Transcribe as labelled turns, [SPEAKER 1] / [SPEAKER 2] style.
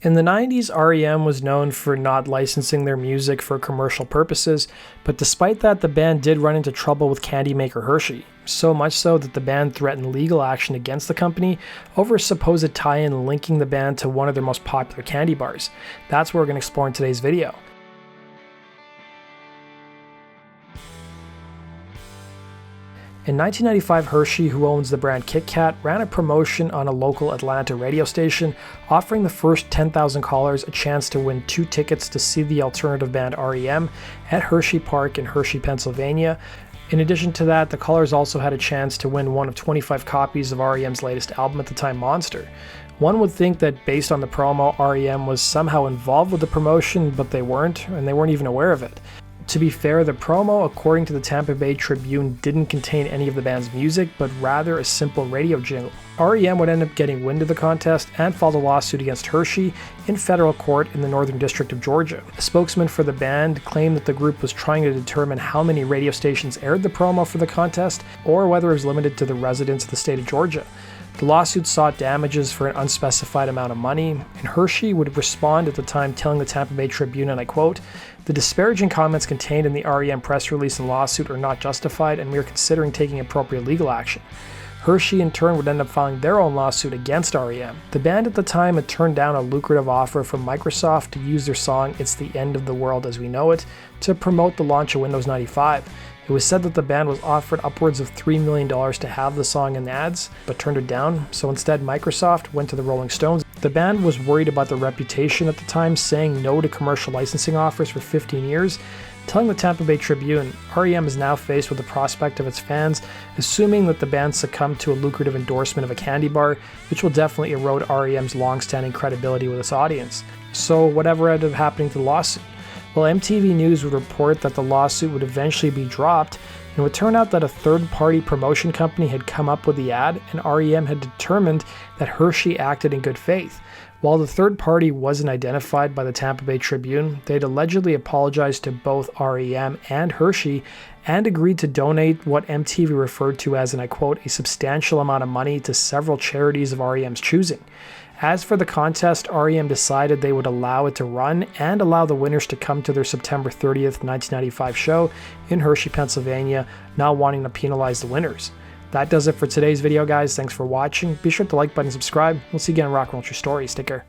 [SPEAKER 1] In the 90s, R.E.M. was known for not licensing their music for commercial purposes, but despite that, the band did run into trouble with candy maker Hershey. So much so that the band threatened legal action against the company over a supposed tie-in linking the band to one of their most popular candy bars. That's what we're going to explore in today's video. In 1995, Hershey, who owns the brand Kit Kat, ran a promotion on a local Atlanta radio station, offering the first 10,000 callers a chance to win 2 tickets to see the alternative band R.E.M. at Hershey Park in Hershey, Pennsylvania. In addition to that, the callers also had a chance to win one of 25 copies of R.E.M.'s latest album at the time, Monster. One would think that based on the promo, R.E.M. was somehow involved with the promotion, but they weren't, and they weren't even aware of it. To be fair, the promo, according to the Tampa Bay Tribune, didn't contain any of the band's music, but rather a simple radio jingle. R.E.M. would end up getting wind of the contest and filed a lawsuit against Hershey in federal court in the Northern District of Georgia. A spokesman for the band claimed that the group was trying to determine how many radio stations aired the promo for the contest, or whether it was limited to the residents of the state of Georgia. The lawsuit sought damages for an unspecified amount of money, and Hershey would respond at the time telling the Tampa Bay Tribune, and I quote, "The disparaging comments contained in the R.E.M. press release and lawsuit are not justified, and we are considering taking appropriate legal action." Hershey in turn would end up filing their own lawsuit against R.E.M. The band at the time had turned down a lucrative offer from Microsoft to use their song "It's the End of the World as We Know It" to promote the launch of Windows 95. It was said that the band was offered upwards of $3 million to have the song in ads, but turned it down, so instead Microsoft went to the Rolling Stones. The band was worried about their reputation at the time, saying no to commercial licensing offers for 15 years, telling the Tampa Bay Tribune, R.E.M. is now faced with the prospect of its fans assuming that the band succumbed to a lucrative endorsement of a candy bar, which will definitely erode R.E.M.'s long-standing credibility with its audience. So whatever ended up happening to the lawsuit? Well, MTV News would report that the lawsuit would eventually be dropped, and it would turn out that a third-party promotion company had come up with the ad, and R.E.M. had determined that Hershey acted in good faith. While the third party wasn't identified by the Tampa Bay Tribune, they'd allegedly apologized to both R.E.M. and Hershey and agreed to donate what MTV referred to as, and I quote, "a substantial amount of money to several charities of R.E.M.'s choosing." As for the contest, R.E.M. decided they would allow it to run and allow the winners to come to their September 30th, 1995 show in Hershey, Pennsylvania, not wanting to penalize the winners. That does it for today's video, guys. Thanks for watching. Be sure to like button and subscribe. We'll see you again on Rock and Roll True Stories. Take care.